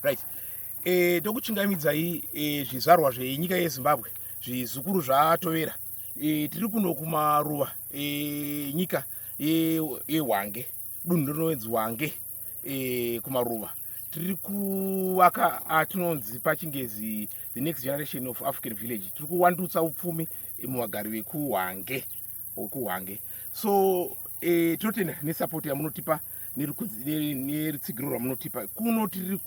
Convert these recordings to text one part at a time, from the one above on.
right. Tokuchingamidzai zvizvarwa zvenyika yeZimbabwe zvizukuru zvatovera. Tiri kuno kumaruva nyika yeHwange, dunhu rinonzi Hwange. Kumaruva tiri kuvaka atinonzi pachingezi the next generation of African village. Tiri kuwandutsa upfumi muvagari vekuHwange. So tinotenda nesapoti yamunotipa neritsigiro ramunotipa. Kuno tiri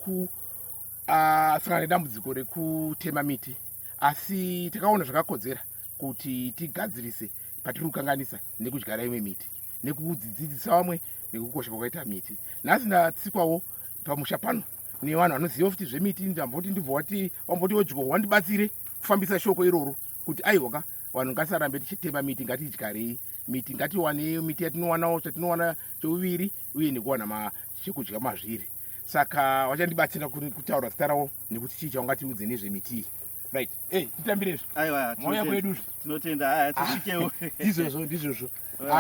sangana nedambudziko rekutema miti, asi takaona zvakakodzera kuti tigadzirise patiri kukanganisa nekudyara imwe miti, nekudzidzisa vamwe nekukosha kwakaita miti. Nhasi ndatsikwawo pamusha pano nevanhu vanoziva kuti zvemiti. Ndamboti ndibva wamboti wodyo wandibatsire kufambisa shoko iroro kuti aiwaka vanhu ngatisarambe tichitema miti, ngatidyarei miti, ngatiwane miti yatinowanawo chatinowana chouviri uye nekuwana chekudya mazviri. Saka wachandibatsira kutaura zita rawo nekuti chii chaungatiudze nezvemiti. Right. Titambirezvo. Aiwa, mauya kwedu tinotenda. Tisvikewo. Ndizvozvo.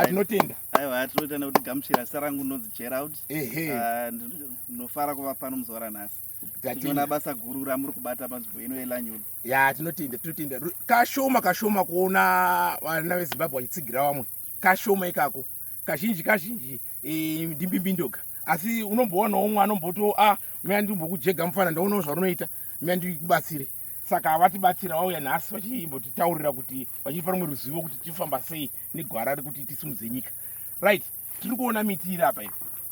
Tinotenda. Aiwa, tinotenda kuti gamuchira. Zita rangu ndinonzi Gerald. Ndinofara kuva pano muzora nhasi. Tinoona basa guru ramuri kubata panzvimbo ino yeLanyoni. Ya, tinotenda. Kashoma kuona vana veZimbabwe vachitsigira vamwe. Kashoma ikako. Kazhinji ndimbimbindoga. Asi unombowanawo umwe anomboto mimi ndimbokujega mufana ndaonawo zvarunoita, mimi ndikubatsire. Saka havatibatsira vauya nhasi vachimbotitaurira kuti vachipa rumwe ruzivo kuti tifamba sei negwara rekuti tisimudze nyika. Right. Tiri kuona miti iri apa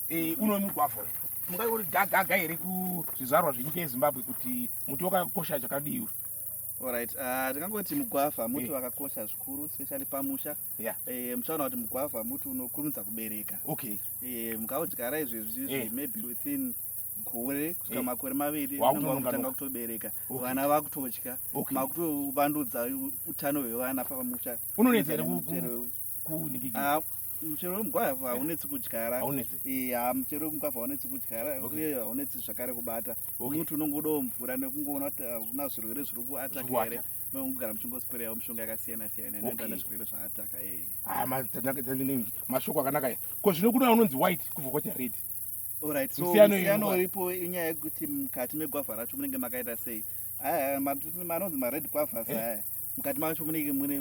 iyi. Uno mugwavha mungaori gaga here kuzvizvarwa zvenyika yeZimbabwe kuti muti wakakosha chakadii. Alright, tikangoti mugwavha muti wakakosha zvikuru, especially pamusha. Muchaona kuti mugwavha muti unokurumidza kubereka. Okay. Mukaudyara izvezvi maybe within gore kusvika makore maviri unotanga kutobereka. Vana vakutodya. Makutovandudzwa utano hwevana pamusha. Unonetsa here kunikiki? Muchero wemugwavha haunetsi kudyara. Muchero wemugwavha haunetsi kudyara uye haunetsi zvakare kubata. Muti unongodawo mvura nekungoona kuti hakuna zvirwere zviri kuataka here. Mungogara muchingospreyawo mishonga yakasiyana inoenderana nezvirwere zvaataka. Mashoko akanaka. Ko zvino kuna unonzi white kubva kwaita red. Alright, so musiyano uripo inyaya yekuti mukati megwavha racho munenge makaita sei. Manonzi mared guavas aya. Mukati macho munenge muri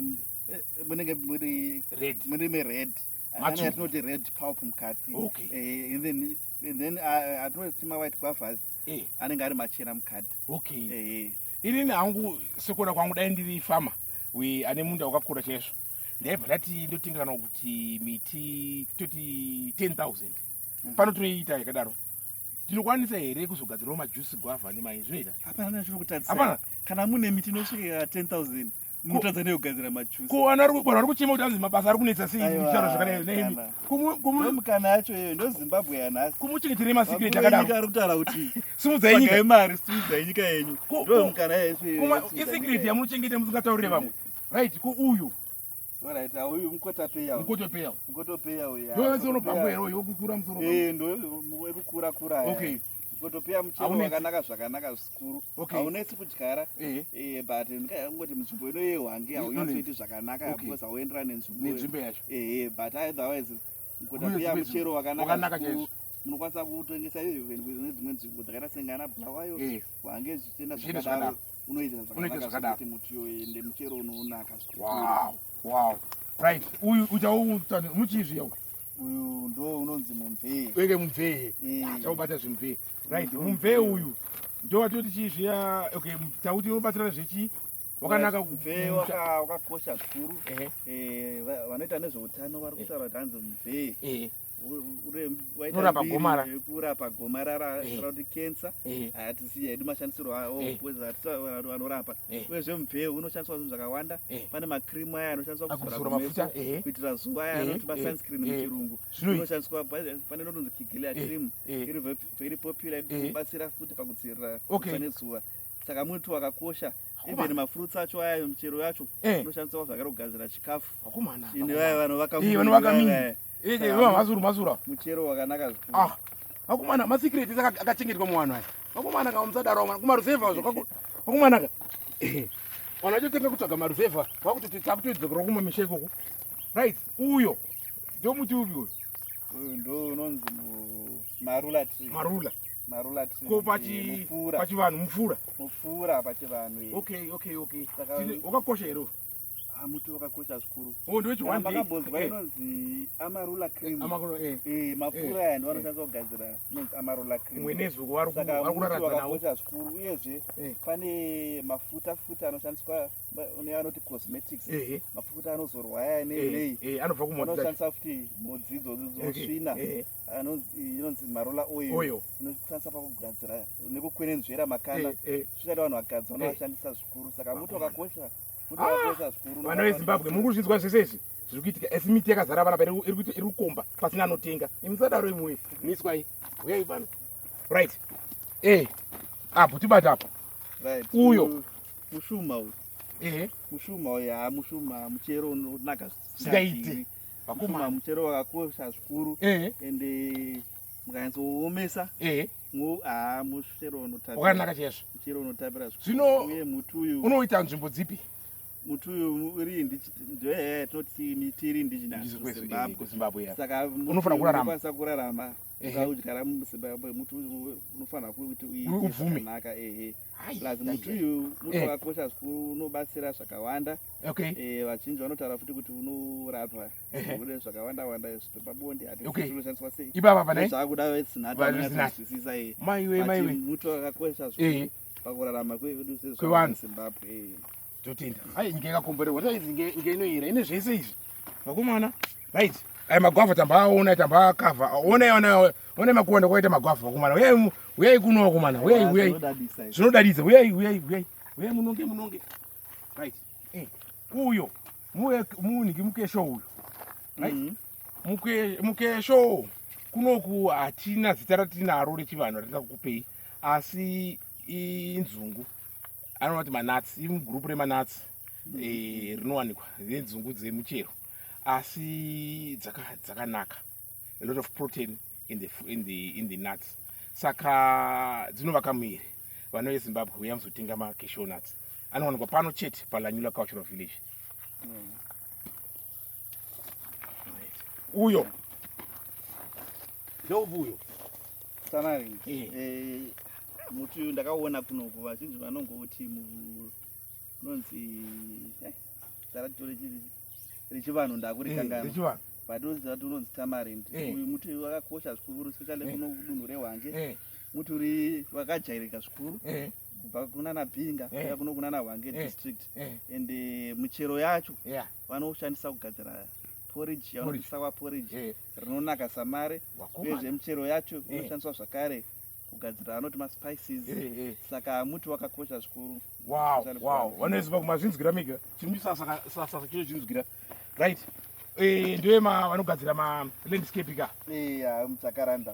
red. Atinoti red pulp mukati. Okay. And then atinoti white guavas anenge ari machena mukati. Okay. Inini hangu sekuona kwangu dai ndiri fama ane munda wakakura chaizvo, ndaibva ndati ndotengerana kuti miti toti 10,000 pano tinoita yakadaro. Tinokwanisa here kuzogadzirawo majuice guava nemai zvinoita? Hapana chinokutadzisa. Kana mune miti inosvika 10,000 munotadza nekugadzira majuice. Ko vanhu vari kuchema kuti hanzi mabasa ari kunetsa sei kutaura zvakadai nemi. Mukana yacho iyoyo ndoZimbabwe yanhasi. Kumuchengetere masikireti akadaro. Nyika ari kutaura kuti simudzai nyika. Pagai mari simudzai nyika yenyu. Ndo mukana yacho iyoyo. Isikireti yamunochengete musingataurire vamwe. Right, ko uyu. Alright, uyu mukotopeya. Mukotopeya uyu. Ndo nzono pangu here uyu kukura musoro pangu. Ndo wekukura. Okay. Mukotopeya muchero wakanaka zvakanaka zvikuru. Haunetsi kudyara. But ngati munzvimbo ino yeHwange haunyasoiti zvakanaka because hauenderani nenzvimbo yacho. But otherwise mukotopeya muchero wakanaka zvikuru. Munokwanisa kutengesa nedzimwe nzvimbo dzakaita sengana Bulawayo, Hwange zvichienda zvakadaro. Unoita zvakanaka kuti muti uyu ende muchero unonaka zvikuru. Wow. Right. Uyu uchautani muchizviya uyu ndo unonzi mumvee. Weke mumvee. Chaubata zvimvee. Right. Mumvee uyu ndo watoti chizviya. Okay, tauti unobatsira zvechi wakanaka mumvee wakakosha zvikuru. Vanoita nezveutano vari kutaura kuti hanzi mumvee unorapa gomara. Kurapa gomarara kuti kensa hatisiya hedu mashandisiro awo vanorapa. Uyezve mumvee unoshandiswa zvinhu zvakawanda. Pane makrimu aya anoshandiswa kuzora mafuta kuitira zuva aya anotipa sunscreen muchirungu. Unoshandiswa pane inonzi Kiglia cream iri very popular inobatsira futi pakudzivirira kufa nezuva. Saka muti wakakosha. Even mafruits acho aya michero yacho inoshandiswa zvakare kugadzira chikafu. Ine vaya vanovaka mingi. Mazura. Muchero wakanaka zvikuru. Vakomana masikireti akachengetwa muvanhu aya. Vakomana kamusadaro kumaruzevha zvako. Vakomana ka. Vanhu vachotenga kutsvaga maruzevha vakutoti takutodzokera kumamisha ikoko. Right. Uyo ndio muti upi uyu? Uyu ndo unonzi marula tree. Marula. marula tree ko pachivanhu mupfuura pachivanhu. Okay. Wakakosha here muti wakakosha zvikuru. Ndowechihwande inonzi amarula cream. Mapfuura aya ndivanoshandisa kugadzira inonzi amarula cream. Mwenezuko vari kuraradza nawo. Wakakosha zvikuru uyezve pane mafuta anoshandiswa neanoti cosmetics. Mafuta anozorwa aya nei anobva kumhodzi anoshandisa futi mhodzi idzodzo dzinosvina inonzi marula oil inoshandisa pakugadzira nekukwenenzvera makanda. Zvichada vanhu vakadzi vanoshandisa zvikuru. Saka muti wakakosha zvikuru. Vana veZimbabwe muri kuzvinzwa zvese izvi zviri kuitika asi miti yakazara vana iri kukomba pasina anotenga. Musadaro imwe miswai uyai pano right apo tibata apa uyo mushuma uyu mushuma uyu muchero unonaka zvingaite vakoma. Muchero wakakosha zvikuru ende mukanyatsoomesa muchero wakanaka chaizvo. muchero unotapira zvino uye muti uyu unoita nzvimbo dzipi? muti uyu tinoti miti iri indigenous kuZimbabwe. Saka unofanira kurarama ukaudyara muZimbabwe. muti uyu unofanira kuti uianaka. Plus muti uyu muti wakakosha zvikuru unobatsira zvakawanda. Vazhinji vanotaura futi kuti unorapa zvirwere zvakawanda zvepabonde. Unoshandiswa sei ipapa pane zvakuda zvinatozwisisa muti wakakosha zvikuru pakurarama kwedu seZimbabwe. Totenda nyika yakakomborerwa nyika inoira ine zvese izvi vakomana right. Aya magwavha tambaona tambakavha onai makuwanda kwaita magwavha vakomana. Uyai kuno vakomana uyai zvinodadidza uyai munonge right. Uyo munhiki mukesho uyu right. Mukesho kunoku hatina zita ratinaro rechivanhu ratinga kukupei asi inzungu anoti manats imugrupu remanats rinowanikwa nenzungu dzemuchero asi dzakanaka. A lot of protein in the nuts. Saka dzinovaka muviri. Vana veZimbabwe uya muzotenga macashew nuts anowanikwa pano chete paLanyula Cultural Village. Uyo ndoubuyo tamarin. Muti uyu ndakaona kunoku vazhinji vanongoti unonzi zarato rechivanhu ndakurikangana but unonzi tamarind. Uyu muti uyu wakakosha zvikuru especially kuno kudunhu reHwange. Muti uri wakajairika zvikuru kubva kunana Bhinga uya kuno kunana Hwange district. Ende michero yacho vanoshandisa kugadzira porridge yavanoti porridge rinonaka samare. Uyezve michero yacho inoshandiswa zvakare kugadzira anoti maspices. Saka muti wakakosha zvikuru. Vanoziva kumazvinzwira mega chimusasa chiro chinzwira right. Ndiwe vanogadzira malandscaping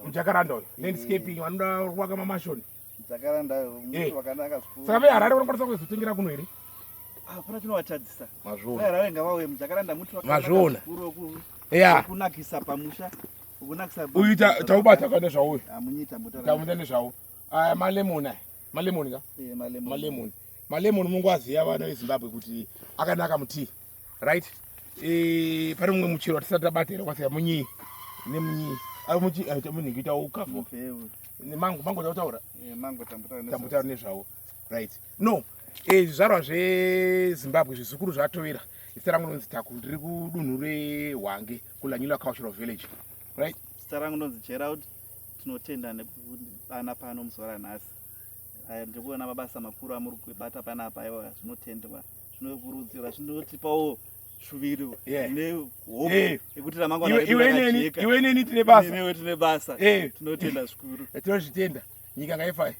mujakaranda uyu landscaping vanoda kuvaka mamashoni mujakaranda muti wakanaka zvikuru. Saka veHarare vanokwanisa kuzotengera kuno here? Hapana chinovatadzisa. Mazvona ngavauye mujakaranda muti wakanaka zvikuru wokunakisa pamusha. Uyu taubata kana zvauyu tamuita nezvavo. Aya malemoni ka malemoni mungoaziva vana veZimbabwe kuti akanaka muti right. Pane mumwe muchero watisati tabata here kwasiya munyi nemunyi ita ukafo mango tautaura tambotaura nezvavo right. No zvizvarwa zveZimbabwe zvezukuru zvatovera. Zita rangu rinonzi Taku ndiri kudunhu reHwange kuLanyula Cultural Village right. Zita rangu rinonzi Gerald. Tinotenda nekudana pano muzora nhasi. Ndikuona mabasa makuru amuri kubata panapa aiwa zvinotendwa zvinokurudzirwa zvinotipawo shuviro nehope yekuti ramangwana iwe neni tine basa tinotenda zvikuru. tinozvitenda nyika ngaifai.